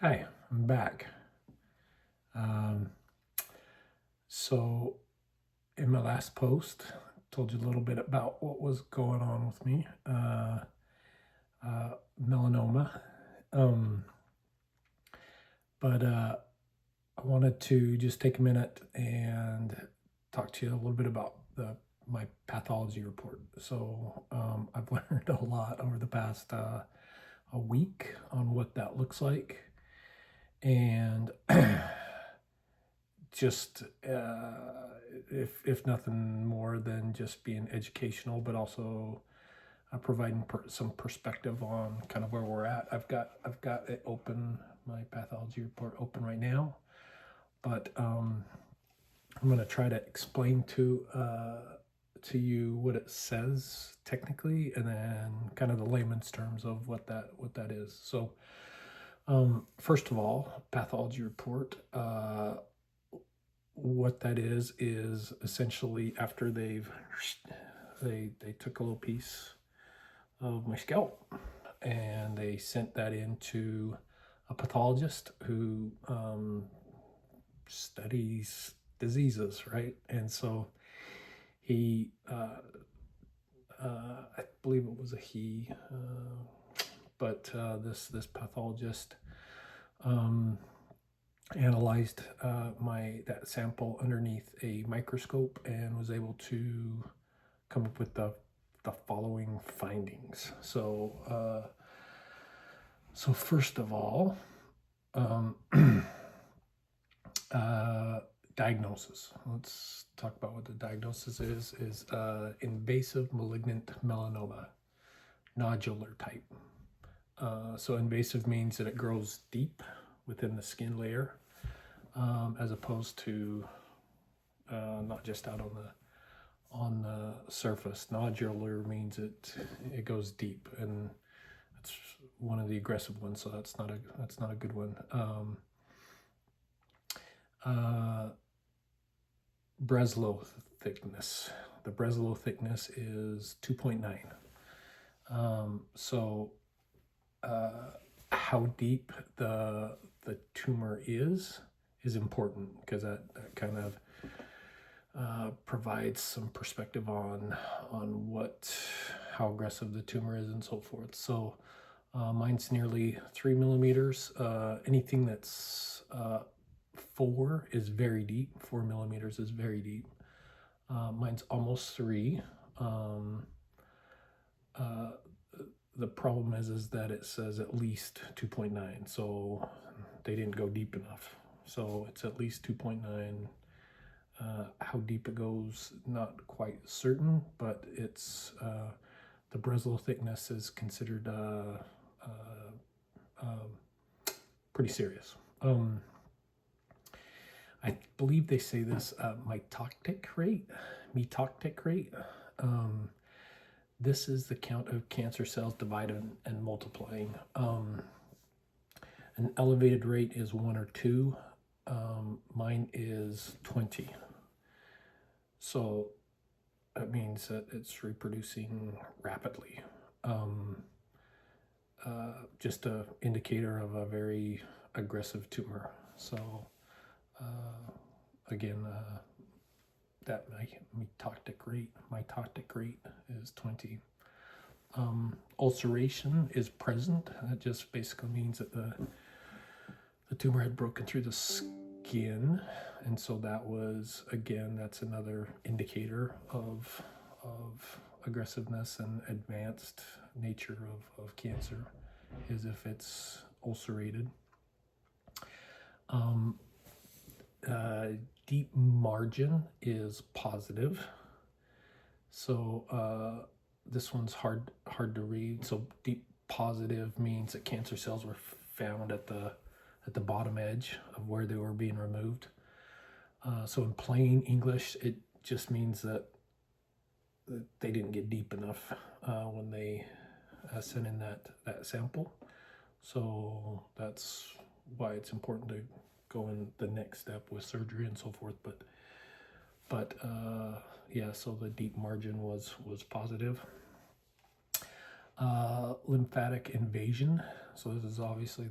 Hi, I'm back. Um, so, in my last post, I told you a little bit about what was going on with me, melanoma. Um, but I wanted to just take a minute and talk to you a little bit about my pathology report. So, I've learned a lot over the past a week on what that looks like, and just if nothing more than just being educational, but also providing some perspective on kind of where we're at. I've got it open, my pathology report open right now, but I'm going to try to explain to you what it says technically, and then kind of the layman's terms of what that is. So first of all, pathology report. What that is essentially after they took a little piece of my scalp and they sent that into a pathologist who studies diseases, right? And so he I believe it was a he, but this pathologist um, analyzed that sample underneath a microscope and was able to come up with the following findings. So first of all, um, uh, diagnosis. Let's talk about what the diagnosis is. Is invasive malignant melanoma, nodular type. So invasive means that it grows deep within the skin layer, as opposed to not just out on the surface. Nodular means it goes deep, and it's one of the aggressive ones. So that's not a good one. Uh, Breslow thickness. The Breslow thickness is 2.9. So how deep the tumor is important, because that kind of provides some perspective on how aggressive the tumor is and so forth. So mine's nearly 3 millimeters. Anything that's 4 is very deep. 4 millimeters is very deep. Mine's almost 3. Um, uh, the problem is that it says at least 2.9, so they didn't go deep enough. So it's at least 2.9. How deep it goes, not quite certain, but it's the Breslow thickness is considered pretty serious. I believe they say this mitotic rate. This is the count of cancer cells divided and multiplying. An elevated rate is 1 or 2. Mine is 20. So that means that it's reproducing rapidly. Just a indicator of a very aggressive tumor. So again, that mitotic rate is 20. Ulceration is present. That just basically means that the tumor had broken through the skin, and so that's another indicator of aggressiveness and advanced nature of cancer, is if it's ulcerated. Deep margin is positive. So this one's hard to read. So deep positive means that cancer cells were found at the bottom edge of where they were being removed. So in plain English, it just means that they didn't get deep enough when they sent in that sample. So that's why it's important to go in the next step with surgery and so forth. But yeah, so the deep margin was positive. Lymphatic invasion. So this is obviously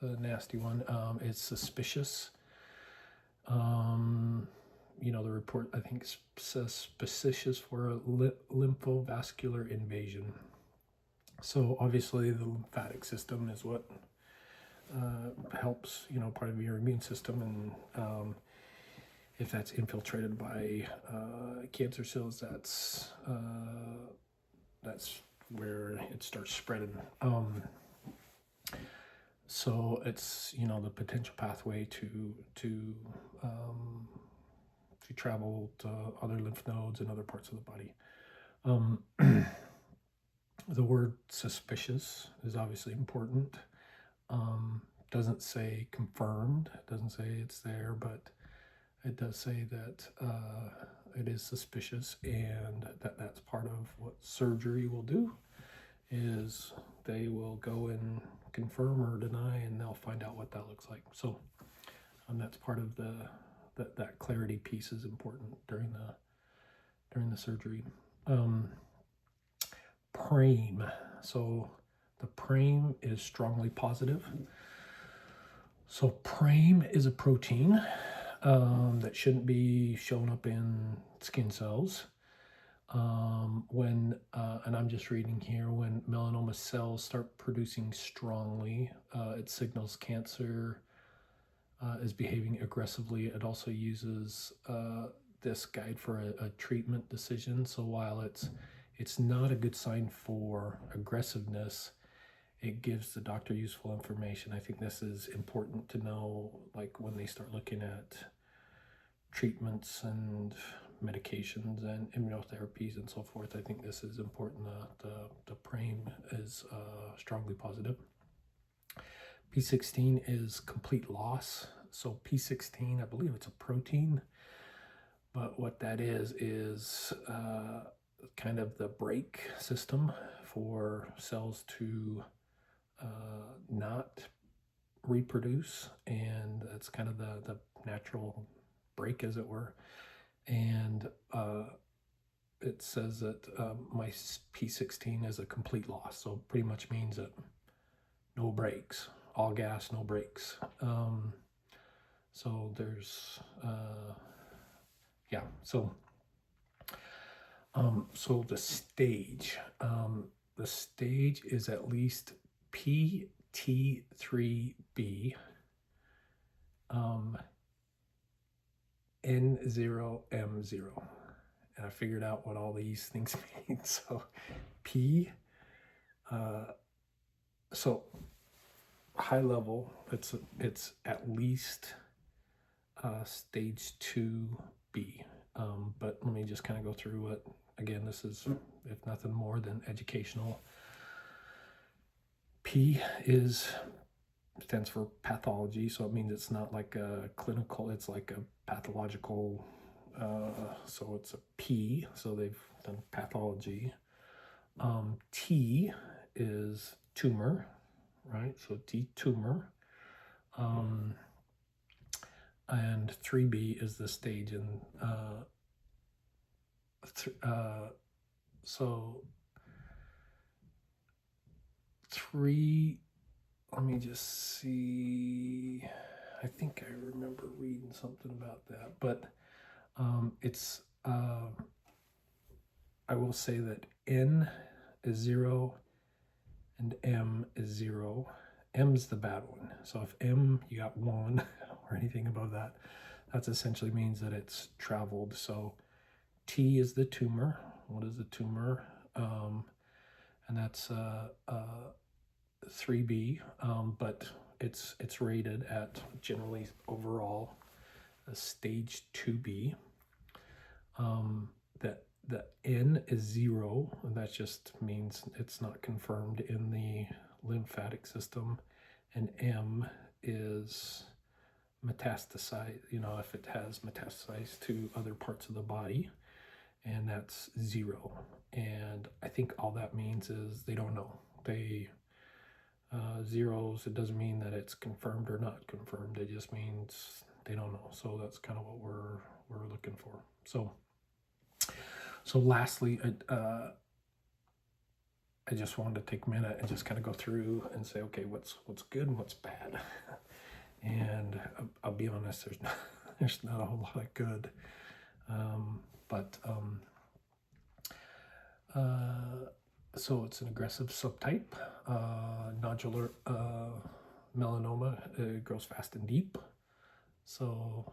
the nasty one, is suspicious. The report, I think, says suspicious for a lymphovascular invasion. So obviously the lymphatic system is what helps, part of your immune system, and if that's infiltrated by cancer cells, that's where it starts spreading. So it's the potential pathway to travel to other lymph nodes and other parts of the body. The word suspicious is obviously important. Doesn't say confirmed, doesn't say it's there, but it does say that it is suspicious, and that's part of what surgery will do, is they will go and confirm or deny, and they'll find out what that looks like. So that's part of that clarity piece is important during the surgery. PRAME. So the PRAME is strongly positive. So PRAME is a protein that shouldn't be showing up in skin cells. And I'm just reading here, when melanoma cells start producing strongly, it signals cancer is behaving aggressively. It also uses this guide for a treatment decision. So while it's not a good sign for aggressiveness, it gives the doctor useful information. I think this is important to know, like when they start looking at treatments and medications and immunotherapies and so forth. I think this is important. The PRAME is strongly positive. P16 is complete loss. So P16, I believe it's a protein, but what that is kind of the brake system for cells to not reproduce, and that's kind of the natural brake, as it were. And it says that my P16 is a complete loss, so pretty much means that no brakes, all gas, no brakes. So there's so the stage is at least PT3B, N0M0, and I figured out what all these things mean. So so high level, it's at least stage 2B. But let me just kind of go through what, again, this is, if nothing more than educational. P stands for pathology, so it means it's not like a clinical, it's like a pathological, so it's a P, so they've done pathology. T is tumor, right? So T, tumor. And 3B is the stage, and so 3, let me just see, I think I remember reading something about that, but it's I will say that N is 0 and M is 0. M's the bad one. So if M, you got 1 or anything above that, that essentially means that it's traveled. So T is the tumor. What is the tumor? And that's 3B, but it's rated at, generally overall, a stage 2B. The N is 0, and that just means it's not confirmed in the lymphatic system. And M is metastasized, if it has metastasized to other parts of the body, and that's 0. And I think all that means is they don't know. They zeros, it doesn't mean that it's confirmed or not confirmed. It just means they don't know. So that's kind of what we're looking for. So lastly, I just wanted to take a minute and just kind of go through and say, okay, what's good and what's bad. And I'll be honest, there's not a whole lot of good, but so it's an aggressive subtype, nodular melanoma. It grows fast and deep, so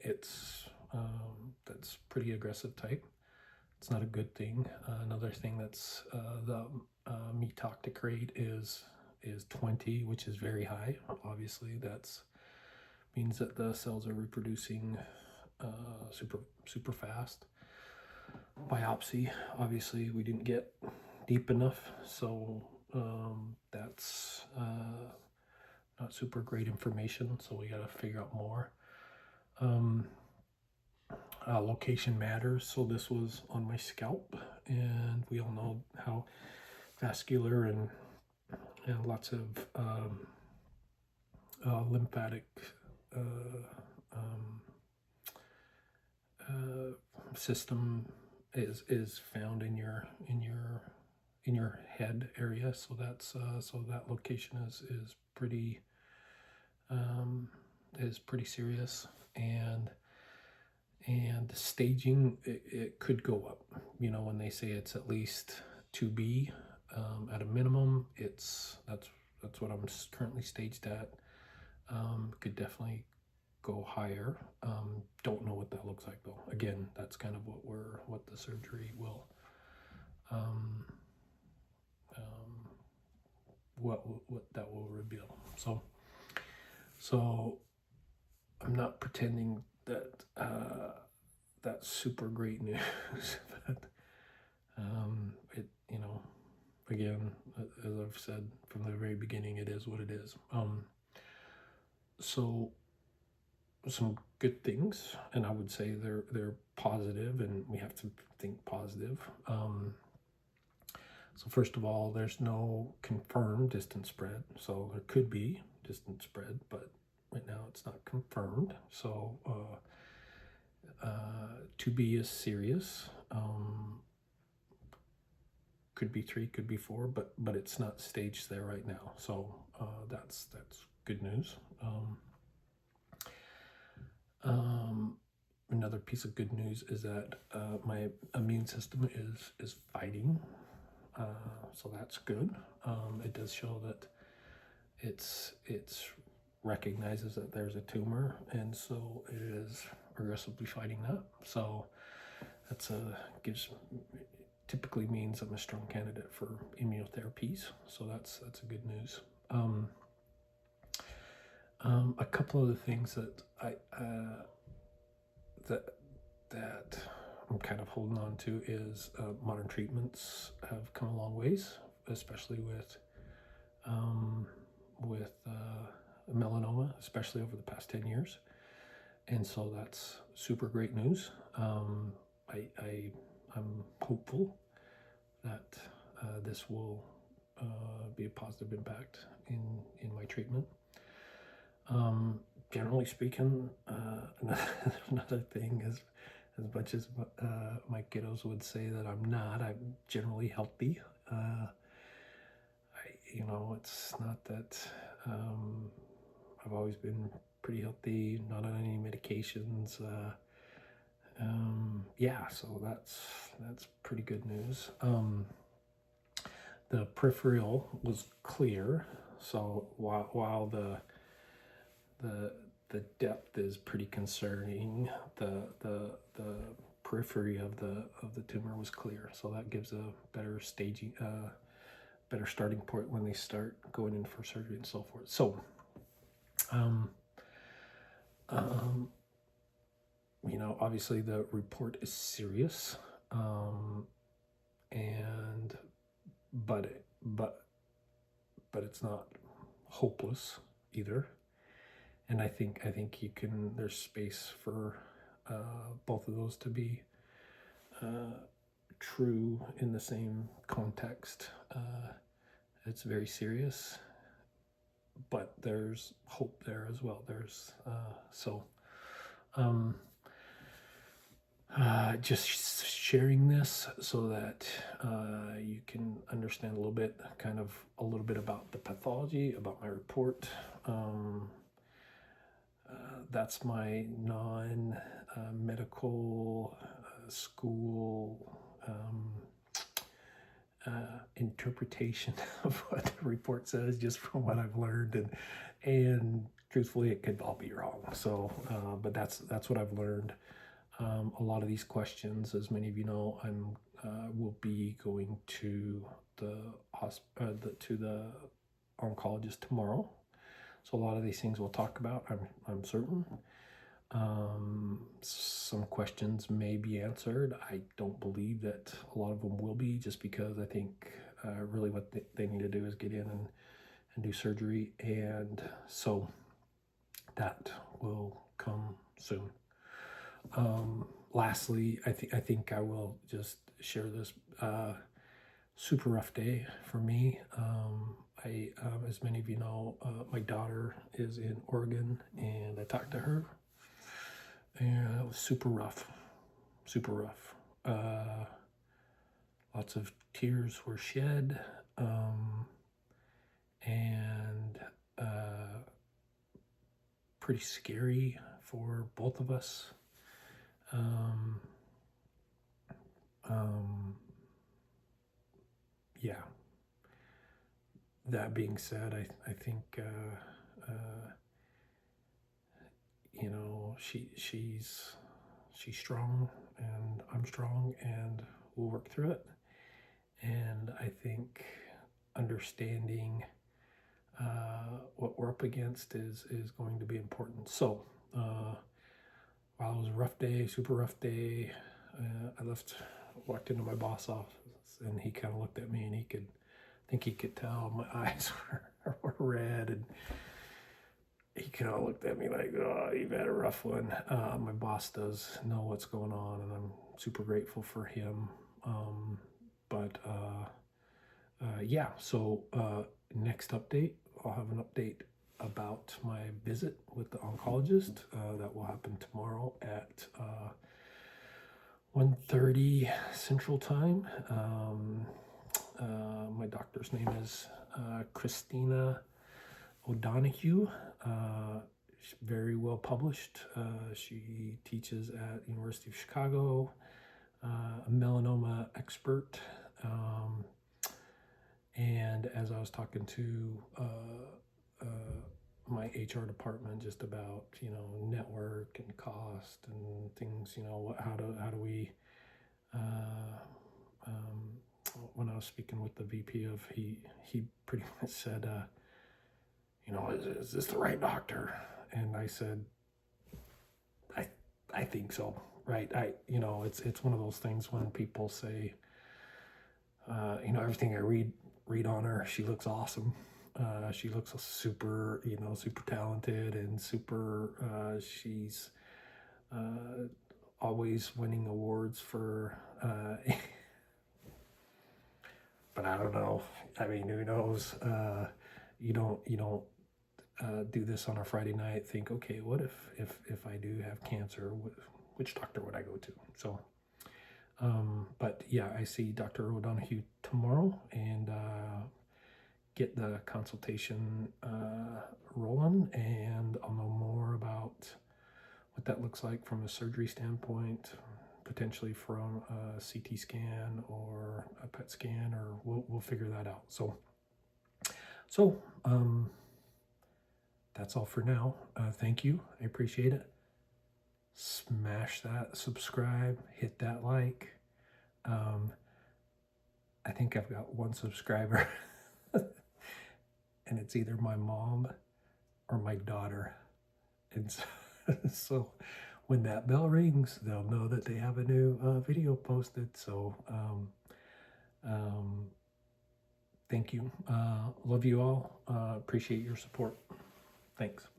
it's that's pretty aggressive type. It's not a good thing. Another thing that's the metotic rate is 20, which is very high. Obviously, that's means that the cells are reproducing super fast. Biopsy, obviously, we didn't get deep enough, so that's not super great information. So we got to figure out more. Location matters. So this was on my scalp, and we all know how vascular and lots of lymphatic system is found in your head area. So that's so that location is pretty serious, and the staging, it could go up. You know, when they say it's at least 2B at a minimum, that's what I'm currently staged at. Could definitely go higher. Don't know what that looks like though. Again, that's kind of what the surgery will what that will reveal. So I'm not pretending that that's super great news, but it, you know, again, as I've said from the very beginning, it is what it is. So some good things, and I would say they're positive, and we have to think positive. So first of all, there's no confirmed distant spread. So there could be distant spread, but right now it's not confirmed. So 2B is serious. Could be 3, could be 4, but it's not staged there right now. So that's good news. Another piece of good news is that my immune system is fighting. So that's good. It does show that it's recognizes that there's a tumor, and so it is aggressively fighting that. So that's typically means I'm a strong candidate for immunotherapies. So that's a good news. A couple of the things that that I'm kind of holding on to is modern treatments have come a long ways, especially with melanoma, especially over the past 10 years. And so that's super great news. I'm hopeful that this will be a positive impact in my treatment. Generally speaking, another thing is, as much as my kiddos would say that I'm generally healthy. It's not that I've always been pretty healthy, not on any medications. So that's pretty good news. The peripheral was clear, so while the depth is pretty concerning, the periphery of the tumor was clear, so that gives a better staging, better starting point when they start going in for surgery and so forth. So obviously the report is serious, and but it's not hopeless either. And I think there's space for both of those to be true in the same context. It's very serious, but there's hope there as well. There's just sharing this so that you can understand a little bit about the pathology, about my report. That's my non-medical school interpretation of what the report says, just from what I've learned, and truthfully, it could all be wrong. So, but that's what I've learned. A lot of these questions, as many of you know, will be going to the oncologist tomorrow. So a lot of these things we'll talk about, I'm certain. Some questions may be answered. I don't believe that a lot of them will be, just because I think really what they need to do is get in and do surgery, and so that will come soon. Lastly, I think I will just share this super rough day for me. As many of you know, my daughter is in Oregon, and I talked to her, and it was super rough, super rough. Lots of tears were shed, and pretty scary for both of us. Yeah. That being said, I think you know, she's strong, and I'm strong, and we'll work through it. And I think understanding what we're up against is going to be important. So while it was a rough day, super rough day, I walked into my boss office, and he kind of looked at me, and I think he could tell my eyes were red, and he kind of looked at me like, "Oh, you've had a rough one." My boss does know what's going on, and I'm super grateful for him. But yeah, so next update, I'll have an update about my visit with the oncologist. That will happen tomorrow at 1:30 Central Time. My doctor's name is Christina O'Donohue. She's very well published. She teaches at University of Chicago, a melanoma expert. And as I was talking to my HR department just about, you know, network and cost and things, you know, how do we when I was speaking with the VP of, he pretty much said, you know, is this the right doctor? And I said, I think so, right? You know, it's one of those things when people say, you know, everything I read on her, she looks awesome. She looks super, you know, super talented, and she's always winning awards for, but I don't know. I mean, who knows? You don't do this on a Friday night. Think, okay, what if I do have cancer? Which doctor would I go to? So, but yeah, I see Dr. O'Donohue tomorrow, and get the consultation rolling, and I'll know more about what that looks like from a surgery standpoint, potentially from a CT scan or a PET scan, or we'll figure that out. So that's all for now. Thank you. I appreciate it. Smash that subscribe, hit that like. I think I've got one subscriber, and it's either my mom or my daughter. And so when that bell rings, they'll know that they have a new video posted. So thank you. Love you all. Appreciate your support. Thanks.